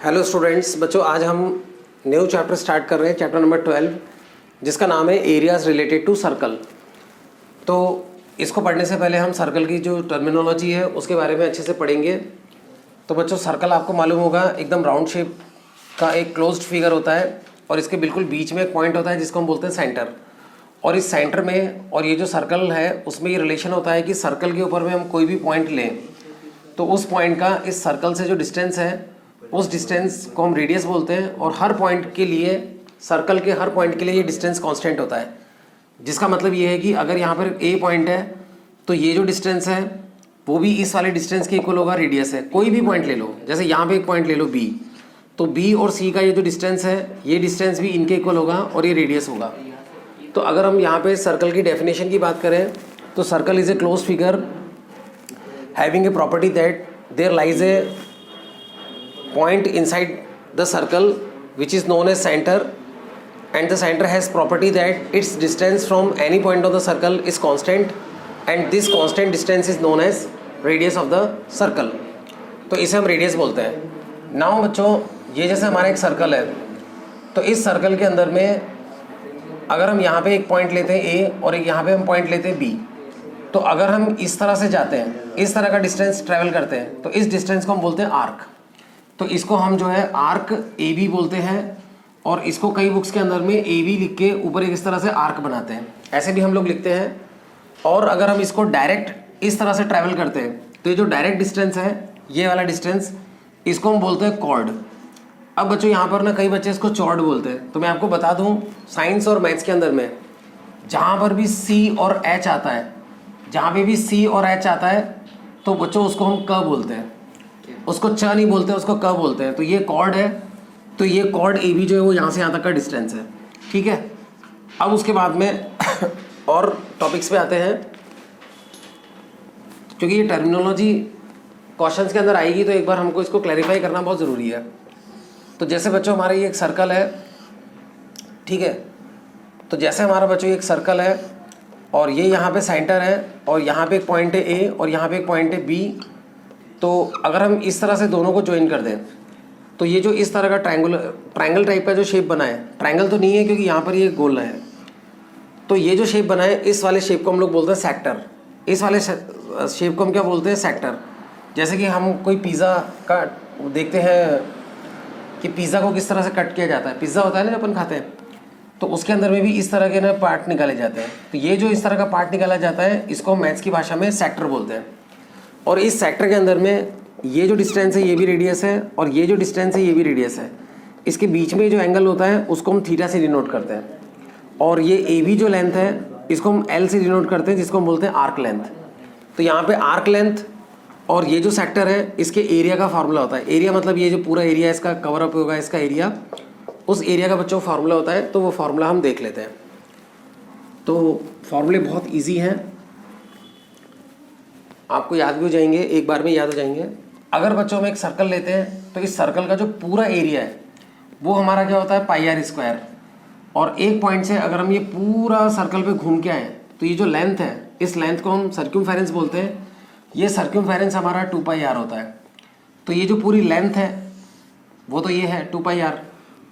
Hello students, बच्चों आज हम न्यू चैप्टर स्टार्ट कर रहे हैं, चैप्टर नंबर 12, जिसका नाम है एरियाज रिलेटेड टू सर्कल। तो इसको पढ़ने से पहले हम सर्कल की जो टर्मिनोलॉजी है उसके बारे में अच्छे से पढ़ेंगे। तो बच्चों, सर्कल आपको मालूम होगा एकदम राउंड शेप का एक क्लोज्ड फिगर होता है और इसके बिल्कुल बीच में एक पॉइंट होता है जिसको हम बोलते हैं सेंटर। और इस सेंटर में और ये जो सर्कल है उसमें ये रिलेशन होता है कि सर्कल के ऊपर में हम कोई भी पॉइंट लें तो उस पॉइंट का इस सर्कल से जो डिस्टेंस है उस डिस्टेंस को हम रेडियस बोलते हैं। और हर पॉइंट के लिए, सर्कल के हर पॉइंट के लिए ये डिस्टेंस कांस्टेंट होता है, जिसका मतलब ये है कि अगर यहाँ पर ए पॉइंट है तो ये जो डिस्टेंस है वो भी इस वाले डिस्टेंस के इक्वल होगा, रेडियस है। कोई भी पॉइंट ले लो, जैसे यहाँ पे एक पॉइंट ले लो बी, तो बी और सी का ये जो डिस्टेंस है ये डिस्टेंस भी इनके इक्वल होगा और ये रेडियस होगा। तो अगर हम यहाँ पे सर्कल की डेफिनेशन की बात करें तो circle is a close figure having a property that there lies a point inside the circle which is known as center, and the center has property that its distance from any point of the circle is constant and this constant distance is known as radius of the circle। तो इसे हम radius बोलते हैं। Now बच्चों, ये जैसे हमारा एक सर्कल है तो इस सर्कल के अंदर में अगर हम यहाँ पे एक पॉइंट लेते हैं ए और एक यहाँ पे हम पॉइंट लेते हैं बी, तो अगर हम इस तरह से जाते हैं, इस तरह का डिस्टेंस ट्रेवल करते हैं तो इस डिस्टेंस को हम बोलते हैं आर्क। तो इसको हम जो है आर्क ए बी बोलते हैं और इसको कई बुक्स के अंदर में ए बी लिख के ऊपर एक इस तरह से आर्क बनाते हैं, ऐसे भी हम लोग लिखते हैं। और अगर हम इसको डायरेक्ट इस तरह से ट्रैवल करते हैं तो ये जो डायरेक्ट डिस्टेंस है, ये वाला डिस्टेंस, इसको हम बोलते हैं कॉर्ड। अब बच्चों यहाँ पर ना कई बच्चे इसको चॉर्ड बोलते हैं। तो मैं आपको बता दूँ, साइंस और मैथ्स के अंदर में जहाँ पर भी सी और एच आता है, जहाँ पे भी सी और एच आता है तो बच्चों उसको हम क बोलते हैं, उसको च नहीं बोलते, उसको क बोलते हैं। तो ये कॉर्ड है, तो ये कॉर्ड ए बी जो है वो यहाँ से यहाँ तक का डिस्टेंस है, ठीक है। अब उसके बाद में और टॉपिक्स पे आते हैं, क्योंकि ये टर्मिनोलॉजी क्वेश्चंस के अंदर आएगी तो एक बार हमको इसको क्लैरिफाई करना बहुत ज़रूरी है। तो जैसे बच्चों हमारा ये एक सर्कल है, ठीक है, तो जैसे हमारा बच्चों ये एक सर्कल है और ये यहाँ पे सेंटर है और यहाँ पे एक पॉइंट है ए और यहाँ पे एक पॉइंट है बी। तो अगर हम इस तरह से दोनों को ज्वाइन कर दें तो ये जो इस तरह का ट्रायंगल टाइप का जो शेप बना है, ट्रायंगल तो नहीं है क्योंकि यहाँ पर ये गोल है, तो ये जो शेप बना है इस वाले शेप को हम लोग बोलते हैं सेक्टर। इस वाले शेप को हम क्या बोलते हैं? सेक्टर। जैसे कि हम कोई पिज़्ज़ा का देखते हैं कि पिज़्ज़ा को किस तरह से कट किया जाता है, पिज़्ज़ा होता है ना जो अपन खाते हैं, तो उसके अंदर में भी इस तरह के ना पार्ट निकाले जाते हैं। तो ये जो इस तरह का पार्ट निकाला जाता है इसको मैथ्स की भाषा में सेक्टर बोलते हैं। और इस सेक्टर के अंदर में ये जो डिस्टेंस है ये भी रेडियस है और ये जो डिस्टेंस है ये भी रेडियस है। इसके बीच में जो एंगल होता है उसको हम थीटा से डिनोट करते हैं। और ये ए बी जो लेंथ है इसको हम एल से डिनोट करते हैं, जिसको हम बोलते हैं आर्क लेंथ। तो यहाँ पे आर्क लेंथ और ये जो सेक्टर है इसके एरिया का फार्मूला होता है। एरिया मतलब ये जो पूरा एरिया इसका कवर अप होगा, इसका एरिया, उस एरिया का बच्चों फार्मूला होता है। तो वो फार्मूला हम देख लेते हैं। तो फार्मूले बहुत ईजी हैं, आपको याद भी हो जाएंगे, एक बार में याद हो जाएंगे। अगर बच्चों हम एक सर्कल लेते हैं तो इस सर्कल का जो पूरा एरिया है वो हमारा क्या होता है? पाई आर स्क्वायर। और एक पॉइंट से अगर हम ये पूरा सर्कल पे घूम के आए तो ये जो लेंथ है इस लेंथ को हम सर्क्यूमफेरेंस बोलते हैं। ये सर्क्यूमफेरेंस हमारा 2 पाई आर होता है। तो ये जो पूरी लेंथ है वो तो ये है 2 पाई आर,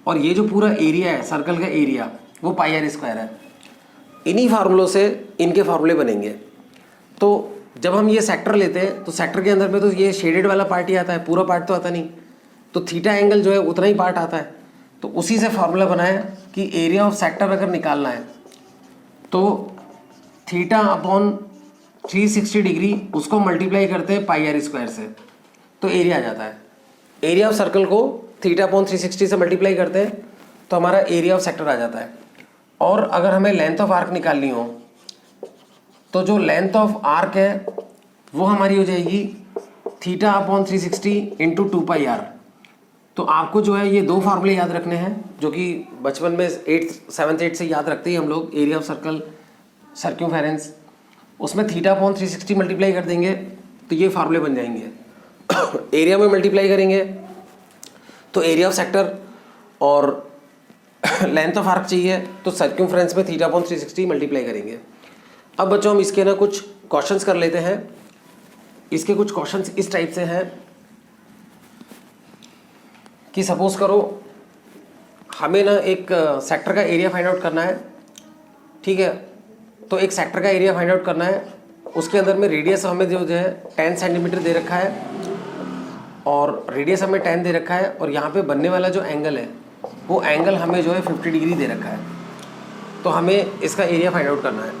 और ये जो पूरा एरिया है सर्कल का एरिया वो पाई आर स्क्वायर है। इन्हीं फार्मूलों से इनके फार्मूले बनेंगे। तो जब हम ये सेक्टर लेते हैं तो सेक्टर के अंदर में तो ये शेडेड वाला पार्ट ही आता है, पूरा पार्ट तो आता नहीं। तो थीटा एंगल जो है उतना ही पार्ट आता है। तो उसी से फार्मूला बना है कि एरिया ऑफ सेक्टर अगर निकालना है तो थीटा अपॉन 360 डिग्री उसको मल्टीप्लाई करते हैं पाई आर स्क्वायर से, तो एरिया आ जाता है। एरिया ऑफ सर्कल को थीटा अपॉन 360 से मल्टीप्लाई करते हैं तो हमारा एरिया ऑफ सेक्टर आ जाता है। और अगर हमें लेंथ ऑफ आर्क निकालनी हो तो जो लेंथ ऑफ आर्क है वो हमारी हो जाएगी theta upon 360 into 2 pi r. तो आपको जो है ये दो फार्मूले याद रखने हैं जो कि बचपन में 7th 8th से याद रखते ही हम लोग। एरिया ऑफ सर्कल, सर्क्यूमफेरेंस, उसमें थीटा अपॉन 360 मल्टीप्लाई कर देंगे तो ये फार्मूले बन जाएंगे। एरिया में मल्टीप्लाई करेंगे तो एरिया ऑफ सेक्टर, और लेंथ ऑफ आर्क चाहिए तो सर्क्यूमफेरेंस में थीटा अपॉन 360 मल्टीप्लाई करेंगे। अब बच्चों हम इसके ना कुछ क्वेश्चंस कर लेते हैं। इसके कुछ क्वेश्चंस इस टाइप से हैं कि सपोज करो हमें ना एक सेक्टर का एरिया फाइंड आउट करना है, ठीक है। तो एक सेक्टर का एरिया फाइंड आउट करना है, उसके अंदर में रेडियस हमें जो है 10 सेंटीमीटर दे रखा है और रेडियस हमें 10 दे रखा है, और यहाँ पे बनने वाला जो एंगल है वो एंगल हमें जो है 50 डिग्री दे रखा है। तो हमें इसका एरिया फाइंड आउट करना है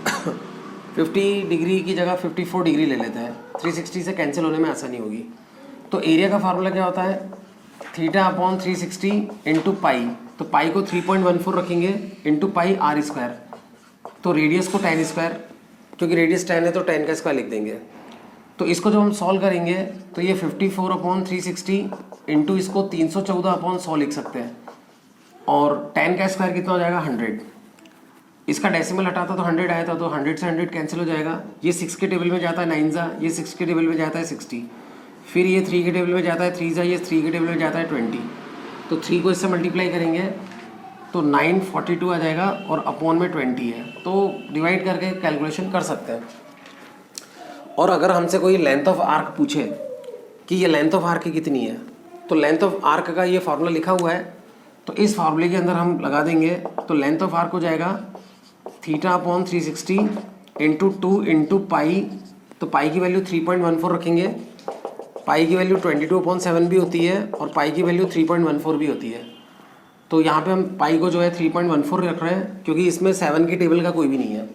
50 डिग्री की जगह 54 डिग्री ले लेते हैं, 360 से कैंसिल होने में आसानी होगी। तो एरिया का फार्मूला क्या होता है, थीटा अपॉन 360 इंटू पाई। तो पाई को 3.14 रखेंगे इंटू पाई आर स्क्वायर। तो रेडियस को 10 स्क्वायर, क्योंकि रेडियस 10 है तो 10 का स्क्वायर लिख देंगे। तो इसको जब हम सॉल्व करेंगे तो ये 54 अपॉन 360 इंटू इसको 314 अपॉन 100 लिख सकते हैं, और 10 का स्क्वायर कितना हो जाएगा 100। इसका डेसिमल हटाता तो 100 आया था, तो 100 से 100 कैंसिल हो जाएगा। ये 6 के टेबल में जाता है 9 ज़ा, ये 6 के टेबल में जाता है 60, फिर ये 3 के टेबल में जाता है 3 ज़ा, ये 3 के टेबल में जाता है 20। तो 3 को इससे मल्टीप्लाई करेंगे तो 942 आ जाएगा, और अपॉन में 20 है, तो डिवाइड करके कैलकुलेशन कर सकते हैं। और अगर हमसे कोई लेंथ ऑफ आर्क पूछे कि ये लेंथ ऑफ आर्क कितनी है, तो लेंथ ऑफ आर्क का ये फार्मूला लिखा हुआ है, तो इस फार्मूले के अंदर हम लगा देंगे। तो लेंथ ऑफ आर्क हो जाएगा theta upon 360 into 2 into pi. तो पाई की वैल्यू 3.14 रखेंगे, पाई की वैल्यू 22/7 भी होती है, और पाई की वैल्यू 3.14 भी होती है। तो यहाँ पे हम पाई को जो है 3.14 रख रहे हैं, क्योंकि इसमें 7 की टेबल का कोई भी नहीं है।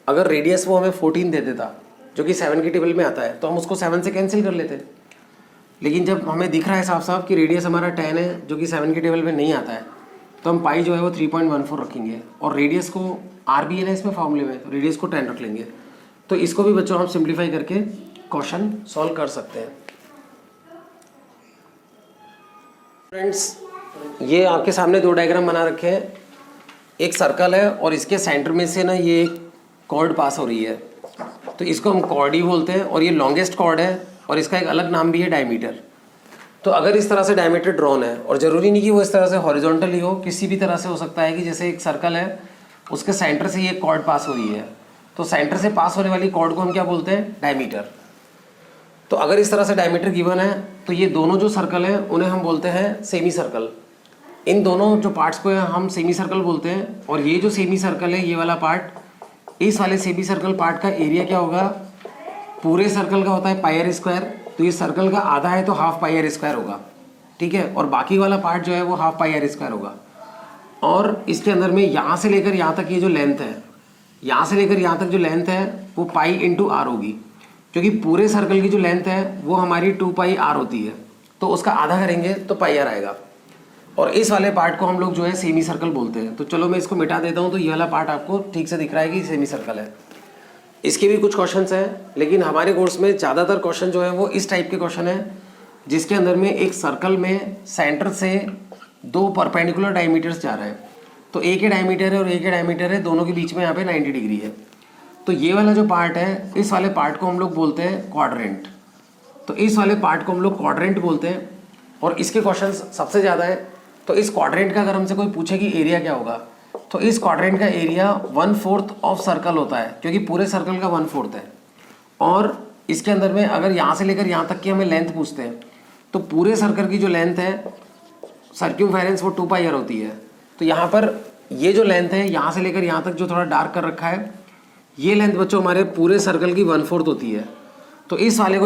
अगर रेडियस वो हमें 14 दे देता, जो कि 7 की टेबल में आता है, तो हम उसको 7 से कैंसिल कर लेते। लेकिन जब हमें दिख रहा है साफ साफ कि रेडियस हमारा 10 है, जो कि 7 की टेबल में नहीं आता है, तो हम पाई जो है वो 3.14 रखेंगे, और रेडियस को आर भी है ना इसमें फॉर्मूले में, तो रेडियस को 10 रख लेंगे। तो इसको भी बच्चों हम सिंप्लीफाई करके क्वेश्चन सॉल्व कर सकते हैं। फ्रेंड्स, ये आपके सामने 2 डायग्राम बना रखे हैं। एक सर्कल है और इसके सेंटर में से ना ये एक कॉर्ड पास हो रही है, तो इसको हम कॉर्ड ही बोलते हैं, और ये लॉन्गेस्ट कॉर्ड है, और इसका एक अलग नाम भी है डायमीटर। तो अगर इस तरह से डायमीटर ड्रॉन है, और ज़रूरी नहीं कि वो इस तरह से हॉरिजॉन्टल ही हो, किसी भी तरह से हो सकता है कि जैसे एक सर्कल है, उसके सेंटर से ये कॉर्ड पास हो रही है, तो सेंटर से पास होने वाली कॉर्ड को हम क्या बोलते हैं, डायमीटर। तो अगर इस तरह से डायमीटर गिवन है, तो ये दोनों जो सर्कल हैं उन्हें हम बोलते हैं सेमी सर्कल। इन दोनों जो पार्ट्स को हम सेमी सर्कल बोलते हैं, और ये जो सेमी सर्कल है, ये वाला पार्ट, इस वाले सेमी सर्कल पार्ट का एरिया क्या होगा, पूरे सर्कल का होता है पाई आर स्क्वायर। तो ये सर्कल का आधा है तो हाफ पाई आर स्क्वायर होगा, ठीक है, और बाकी वाला पार्ट जो है वो हाफ पाई आर स्क्वायर होगा। और इसके अंदर में यहाँ से लेकर यहाँ तक ये जो लेंथ है, यहाँ से लेकर यहाँ तक जो लेंथ है वो पाई इंटू आर होगी, क्योंकि पूरे सर्कल की जो लेंथ है वो हमारी 2 पाई आर होती है, तो उसका आधा करेंगे तो पाई आर आएगा। और इस वाले पार्ट को हम लोग जो है सेमी सर्कल बोलते हैं। तो चलो मैं इसको मिटा देता हूँ, तो ये वाला पार्ट आपको ठीक से दिख रहा है कि सेमी सर्कल है। इसके भी कुछ क्वेश्चंस हैं, लेकिन हमारे कोर्स में ज़्यादातर क्वेश्चन जो है वो इस टाइप के क्वेश्चन है, जिसके अंदर में एक सर्कल में सेंटर से 2 परपेंडिकुलर डायमीटर्स जा रहे हैं। तो एक ही डायमीटर है और एक ही डायमीटर है, दोनों के बीच में यहाँ पे 90 डिग्री है। तो ये वाला जो पार्ट है, इस वाले पार्ट को हम लोग बोलते हैं क्वाड्रेंट। तो इस वाले पार्ट को हम लोग क्वाड्रेंट बोलते हैं, और इसके क्वेश्चन सबसे ज़्यादा है। तो इस क्वाड्रेंट का अगर हमसे कोई पूछे कि एरिया क्या होगा, तो इस क्वाड्रेंट का एरिया 1/4 ऑफ सर्कल होता है, क्योंकि पूरे सर्कल का 1/4 है। और इसके अंदर में अगर यहाँ से लेकर यहाँ तक की हमें लेंथ पूछते हैं, तो पूरे सर्कल की जो लेंथ है सर्क्यूमफेरेंस वो 2 पाई आर होती है। तो यहाँ पर ये जो लेंथ है यहाँ से लेकर यहाँ तक जो थोड़ा डार्क कर रखा है, ये लेंथ बच्चों हमारे पूरे सर्कल की 1/4 होती है। तो इस वाले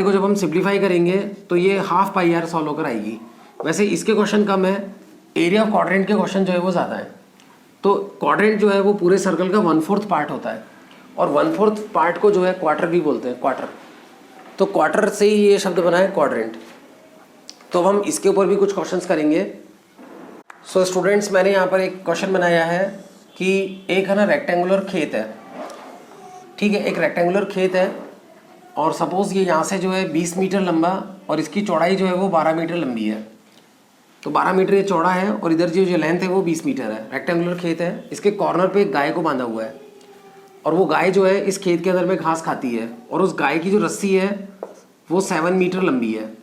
को जब हम सिंप्लीफाई करेंगे तो ये हाफ पाई आर सॉल्व होकर आएगी। वैसे इसके क्वेश्चन कम है, एरिया ऑफ क्वाड्रेंट के क्वेश्चन जो है वो ज़्यादा है। तो क्वाड्रेंट जो है वो पूरे सर्कल का 1/4 पार्ट होता है, और 1/4 पार्ट को जो है क्वार्टर भी बोलते हैं, क्वार्टर। तो क्वार्टर से ही ये शब्द बना है क्वाड्रेंट। तो अब हम इसके ऊपर भी कुछ क्वेश्चंस करेंगे। सो स्टूडेंट्स, मैंने यहाँ पर एक क्वेश्चन बनाया है कि एक है ना रेक्टेंगुलर खेत है, ठीक है, एक रेक्टेंगुलर खेत है, और सपोज़ ये यहाँ से जो है 20 मीटर लंबा, और इसकी चौड़ाई जो है वो 12 मीटर लंबी है। तो 12 मीटर ये चौड़ा है, और इधर जो लेंथ है वो 20 मीटर है। रेक्टेंगुलर खेत है, इसके कॉर्नर पे एक गाय को बांधा हुआ है, और वो गाय जो है इस खेत के अंदर में घास खाती है, और उस गाय की जो रस्सी है वो 7 मीटर लंबी है।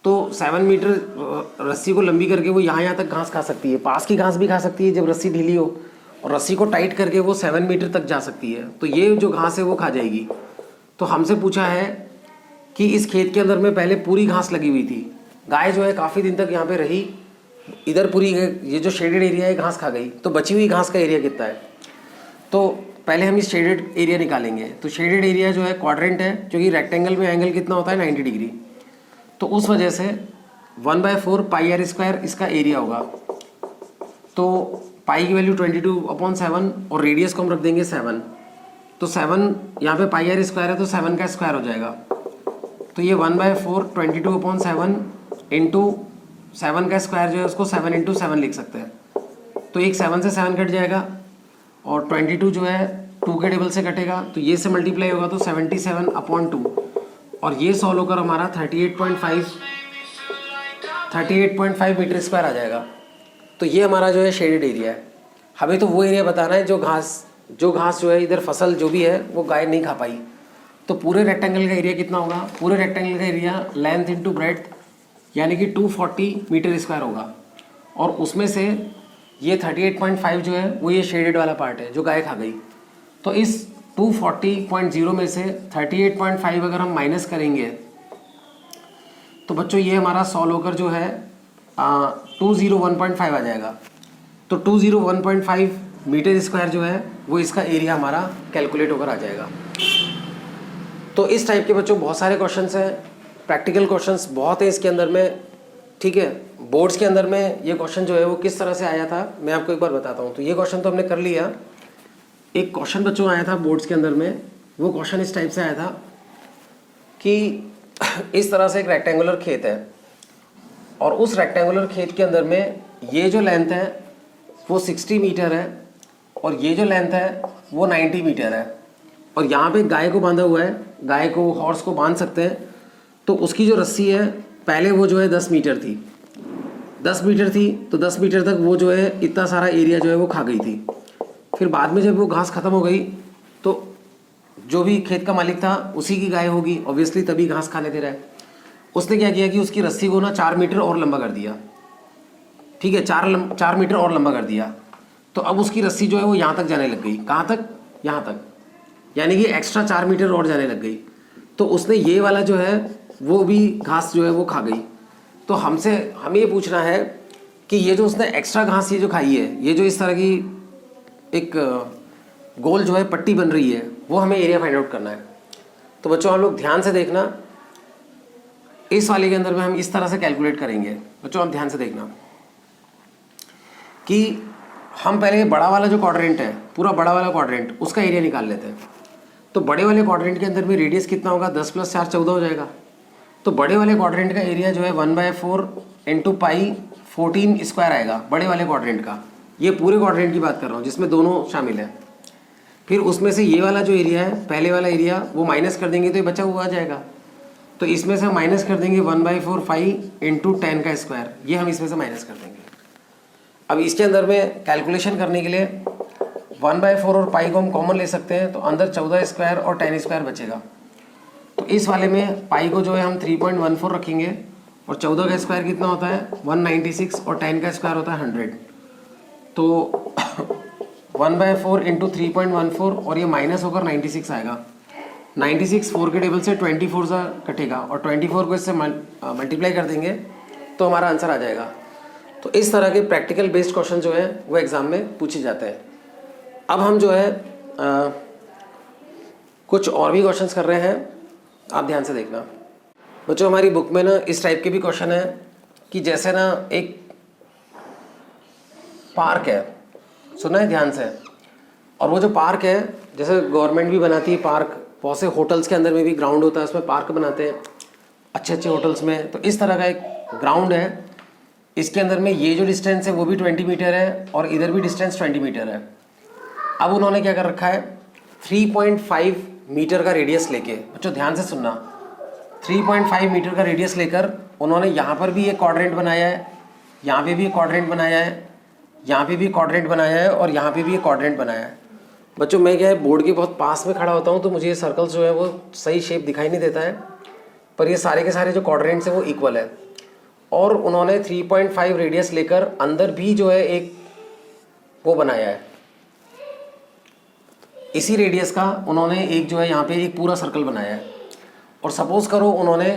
तो 7 मीटर रस्सी को लंबी करके वो यहाँ तक घास खा सकती है। पास की घास भी खा सकती है जब रस्सी ढीली हो, और रस्सी को टाइट करके वो 7 मीटर तक जा सकती है। तो ये जो घास है वो खा जाएगी। तो हमसे पूछा है कि इस खेत के अंदर में पहले पूरी घास लगी हुई थी, गाय जो है काफ़ी दिन तक यहाँ पे रही, इधर पूरी ये जो शेडेड एरिया है घास खा गई, तो बची हुई घास का एरिया कितना है? तो पहले हम इस शेडेड एरिया निकालेंगे। तो शेडेड एरिया जो है क्वाड्रेंट है, क्योंकि रेक्टेंगल में एंगल कितना होता है 90 डिग्री, तो उस वजह से 1/4 पाई आर स्क्वायर इसका एरिया होगा। तो पाई की वैल्यू 22/7 और रेडियस को हम रख देंगे 7। तो 7 यहाँ पे पाई आर स्क्वायर है तो 7 का स्क्वायर हो जाएगा। तो ये 1/4 22/7 इंटू 7 का स्क्वायर जो है उसको 7 × 7 लिख सकते हैं। तो एक 7 से 7 कट जाएगा और 22 जो है 2 के टेबल से कटेगा, तो ये से मल्टीप्लाई होगा तो 77/2 और ये सॉल्व होकर हमारा 38.5 मीटर स्क्वायर आ जाएगा। तो ये हमारा जो है शेडेड एरिया है। हमें तो वो एरिया बताना है जो घास जो है इधर फसल जो भी है वो गाय नहीं खा पाई। तो पूरे रेक्टेंगल का एरिया कितना होगा? पूरे रेक्टेंगल का एरिया लेंथ इंटू ब्रेड्थ यानी कि 240 मीटर स्क्वायर होगा, और उसमें से ये 38.5 जो है वो ये शेडेड वाला पार्ट है जो गाय खा गई। तो इस 240.0 में से 38.5 अगर हम माइनस करेंगे तो बच्चों ये हमारा सॉल्व होकर जो है 201.5 आ जाएगा। तो 201.5 मीटर स्क्वायर जो है वो इसका एरिया हमारा कैलकुलेट होकर आ जाएगा। तो इस टाइप के बच्चों बहुत सारे क्वेश्चंस हैं, प्रैक्टिकल क्वेश्चंस बहुत हैं इसके अंदर में, ठीक है। बोर्ड्स के अंदर में ये क्वेश्चन जो है वो किस तरह से आया था मैं आपको एक बार बताता हूँ। तो ये क्वेश्चन तो हमने कर लिया। एक क्वेश्चन बच्चों आया था बोर्ड्स के अंदर में, वो क्वेश्चन इस टाइप से आया था कि इस तरह से एक रेक्टेंगुलर खेत है और उस रेक्टेंगुलर खेत के अंदर में ये जो लेंथ है वो 60 मीटर है और ये जो लेंथ है वो 90 मीटर है, और यहाँ पे गाय को बांधा हुआ है, गाय को हॉर्स को बांध सकते हैं। तो उसकी जो रस्सी है पहले वो जो है 10 मीटर थी, 10 मीटर थी, तो 10 मीटर तक वो जो है इतना सारा एरिया जो है वो खा गई थी। फिर बाद में जब वो घास ख़त्म हो गई तो जो भी खेत का मालिक था उसी की गाय होगी ऑब्वियसली, तभी घास खाने दे रहा है। उसने क्या किया कि उसकी रस्सी को ना 4 मीटर और लंबा कर दिया, ठीक है, 4 मीटर और लंबा कर दिया। तो अब उसकी रस्सी जो है वो यहाँ तक जाने लग गई। कहाँ तक? यहाँ तक, यानी कि एक्स्ट्रा 4 मीटर और जाने लग गई। तो उसने ये वाला जो है वो भी घास जो है वो खा गई। तो हमें ये पूछना है कि ये जो उसने एक्स्ट्रा घास ये जो खाई है, ये जो इस तरह की एक गोल जो है पट्टी बन रही है, वो हमें एरिया फाइंड आउट करना है। तो बच्चों आप लोग ध्यान से देखना, इस वाले के अंदर में हम इस तरह से कैलकुलेट करेंगे। बच्चों आप ध्यान से देखना कि हम पहले बड़ा वाला जो क्वाड्रेंट है, पूरा बड़ा वाला क्वाड्रेंट, उसका एरिया निकाल लेते हैं। तो बड़े वाले क्वाड्रेंट के अंदर में रेडियस कितना होगा? 10 + 4 14 हो जाएगा। तो बड़े वाले क्वाड्रेंट का एरिया जो है 1/4 × पाई 14 स्क्वायर आएगा बड़े वाले क्वाड्रेंट का। ये पूरे क्वाड्रेंट की बात कर रहा हूँ जिसमें दोनों शामिल है। फिर उसमें से ये वाला जो एरिया है, पहले वाला एरिया, वो माइनस कर देंगे तो ये बचा हुआ आ जाएगा। तो इसमें से हम माइनस कर देंगे 1/4 पाई × 10 का स्क्वायर, ये हम इसमें से माइनस कर देंगे। अब इसके अंदर में कैलकुलेशन करने के लिए 1/4 और पाई को हम कॉमन ले सकते हैं, तो अंदर 14 स्क्वायर और 10 स्क्वायर बचेगा। तो इस वाले में पाई को जो है हम 3.14 रखेंगे और 14 का स्क्वायर कितना होता है? 196 और 10 का स्क्वायर होता है 100। तो 1/4 × 3.14 और ये माइनस होकर 96 आएगा। 96 4 के टेबल से 24 से कटेगा और 24 को इससे मल्टीप्लाई कर देंगे तो हमारा आंसर आ जाएगा। तो इस तरह के प्रैक्टिकल बेस्ड क्वेश्चन जो है वो एग्ज़ाम में पूछे जाते हैं। अब हम जो है कुछ और भी क्वेश्चंस कर रहे हैं, आप ध्यान से देखना। बच्चों हमारी बुक में ना इस टाइप के भी क्वेश्चन है कि जैसे ना एक पार्क है, सुना है ध्यान से, और वो जो पार्क है जैसे गवर्नमेंट भी बनाती है पार्क, बहुत से होटल्स के अंदर में भी ग्राउंड होता है, उसमें पार्क बनाते हैं अच्छे अच्छे होटल्स में। तो इस तरह का एक ग्राउंड है, इसके अंदर में ये जो डिस्टेंस है वो भी 20 मीटर है और इधर भी डिस्टेंस 20 मीटर है। अब उन्होंने क्या कर रखा है, 3.5 मीटर का रेडियस लेके, बच्चों ध्यान से सुनना, 3.5 मीटर का रेडियस लेकर उन्होंने यहाँ पर भी एक क्वाड्रेंट बनाया है, यहाँ पे भी एक क्वाड्रेंट बनाया है, यहाँ पे भी क्वाड्रेंट बनाया है और यहाँ पे भी एक क्वाड्रेंट बनाया है। बच्चों मैं क्या है बोर्ड के बहुत पास में खड़ा होता हूँ तो मुझे ये सर्कल्स जो है वो सही शेप दिखाई नहीं देता है, पर ये सारे के सारे जो क्वाड्रेंट्स हैं वो इक्वल है। और उन्होंने 3.5 रेडियस लेकर अंदर भी जो है एक वो बनाया है, इसी रेडियस का उन्होंने एक जो है यहाँ पे एक पूरा सर्कल बनाया है। और सपोज करो उन्होंने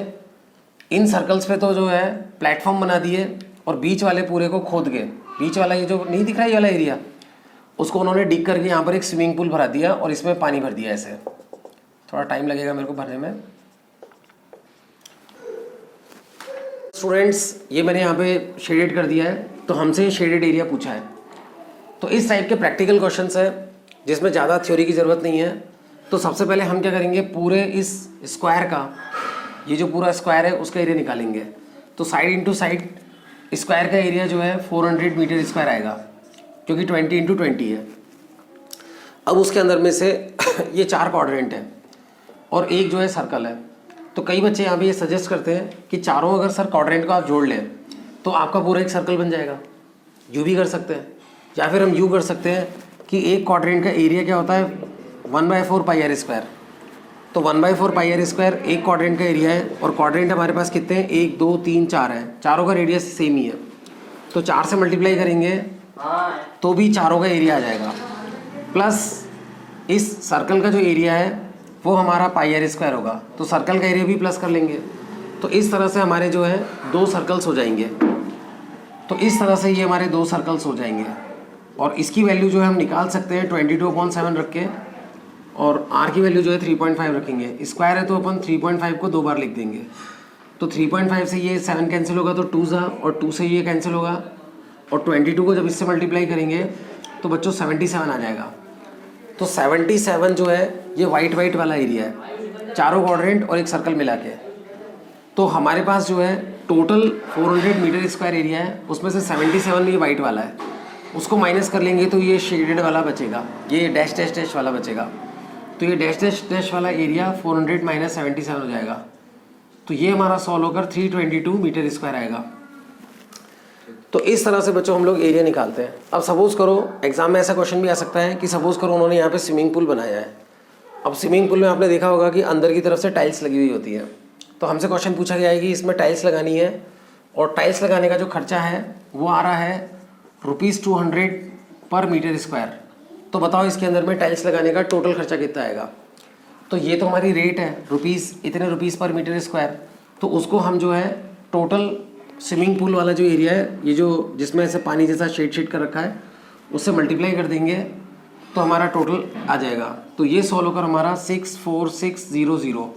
इन सर्कल्स पे तो जो है प्लेटफॉर्म बना दिए और बीच वाले पूरे को खोद के, बीच वाला ये जो नहीं दिख रहा है ये वाला एरिया, उसको उन्होंने डिग करके यहाँ पर एक स्विमिंग पूल भरा दिया और इसमें पानी भर दिया। ऐसे थोड़ा टाइम लगेगा मेरे को भरने में। स्टूडेंट्स ये मैंने यहाँ पे शेडेड कर दिया है, तो हमसे शेडेड एरिया पूछा है। तो इस टाइप के प्रैक्टिकल क्वेश्चंस है जिसमें ज़्यादा थ्योरी की ज़रूरत नहीं है। तो सबसे पहले हम क्या करेंगे, पूरे इस स्क्वायर का, ये जो पूरा स्क्वायर है उसका एरिया निकालेंगे। तो साइड इंटू साइड स्क्वायर का एरिया जो है 400 मीटर स्क्वायर आएगा, क्योंकि 20 इंटू 20 है। अब उसके अंदर में से ये 4 क्वाड्रेंट है और एक जो है सर्कल है। तो कई बच्चे यहाँ पे ये सजेस्ट करते हैं कि चारों अगर सर क्वाड्रेंट को आप जोड़ लें तो आपका पूरा एक सर्कल बन जाएगा। यूँ भी कर सकते हैं, या फिर हम यूँ कर सकते हैं कि एक क्वाड्रेंट का एरिया क्या होता है 1/4 पाई आर स्क्वायर। तो 1/4 पाई आर स्क्वायर एक क्वाड्रेंट का एरिया है, और क्वाड्रेंट हमारे पास कितने हैं, 1 2 3 4 है, चारों का रेडियस सेम ही है। तो 4 से मल्टीप्लाई करेंगे तो भी चारों का एरिया आ जाएगा, प्लस इस सर्कल का जो एरिया है वो हमारा पाई आर स्क्वायर होगा, तो सर्कल का एरिया भी प्लस कर लेंगे। तो इस तरह से हमारे जो है 2 सर्कल्स हो जाएंगे। तो इस तरह से ये हमारे 2 सर्कल्स हो जाएंगे, और इसकी वैल्यू जो है हम निकाल सकते हैं 22/7 रख के, और आर की वैल्यू जो है 3.5 रखेंगे। स्क्वायर है तो अपन 3.5 को 2 बार लिख देंगे। तो 3.5 से ये 7 कैंसिल होगा तो 2 ज़ा, और 2 से ये कैंसिल होगा, और 22 को जब इससे मल्टीप्लाई करेंगे तो बच्चों 77 आ जाएगा। तो 77 जो है ये वाइट वाला एरिया है, चारों क्वाड्रेंट और एक सर्कल मिला के। तो हमारे पास जो है टोटल 400 मीटर स्क्वायर एरिया है, उसमें से 77 ये वाइट वाला है, उसको माइनस कर लेंगे तो ये शेडेड वाला बचेगा, ये डैश डैश डैश वाला बचेगा। तो ये डैश डैश डैश वाला एरिया 400 माइनस 77 हो जाएगा। तो ये हमारा सॉल्व होकर 322 मीटर स्क्वायर आएगा। तो इस तरह से बच्चों हम लोग एरिया निकालते हैं। अब सपोज़ करो एग्जाम में ऐसा क्वेश्चन भी आ सकता है कि सपोज़ करो उन्होंने यहाँ पे स्विमिंग पूल बनाया है। अब स्विमिंग पूल में आपने देखा होगा कि अंदर की तरफ से टाइल्स लगी हुई होती है। तो हमसे क्वेश्चन पूछा गया है कि इसमें टाइल्स लगानी है, और टाइल्स लगाने का जो खर्चा है वो आ रहा है ₹200 पर मीटर स्क्वायर। तो बताओ इसके अंदर में टाइल्स लगाने का टोटल खर्चा कितना आएगा। तो ये तो हमारी रेट है इतने रुपीज़ पर मीटर स्क्वायर। तो उसको हम जो है टोटल स्विमिंग पूल वाला जो एरिया है, ये जो जिसमें ऐसे पानी जैसा शेड कर रखा है, उससे मल्टीप्लाई कर देंगे तो हमारा टोटल आ जाएगा। तो ये सॉल्व होकर हमारा 64600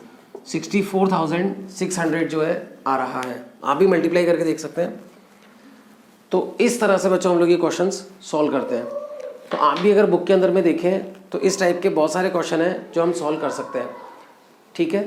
64,600 जो है आ रहा है। आप भी मल्टीप्लाई करके देख सकते हैं। तो इस तरह से बच्चों हम लोग ये क्वेश्चंस सॉल्व करते हैं। तो आप भी अगर बुक के अंदर में देखें तो इस टाइप के बहुत सारे क्वेश्चन हैं जो हम सॉल्व कर सकते हैं। ठीक है।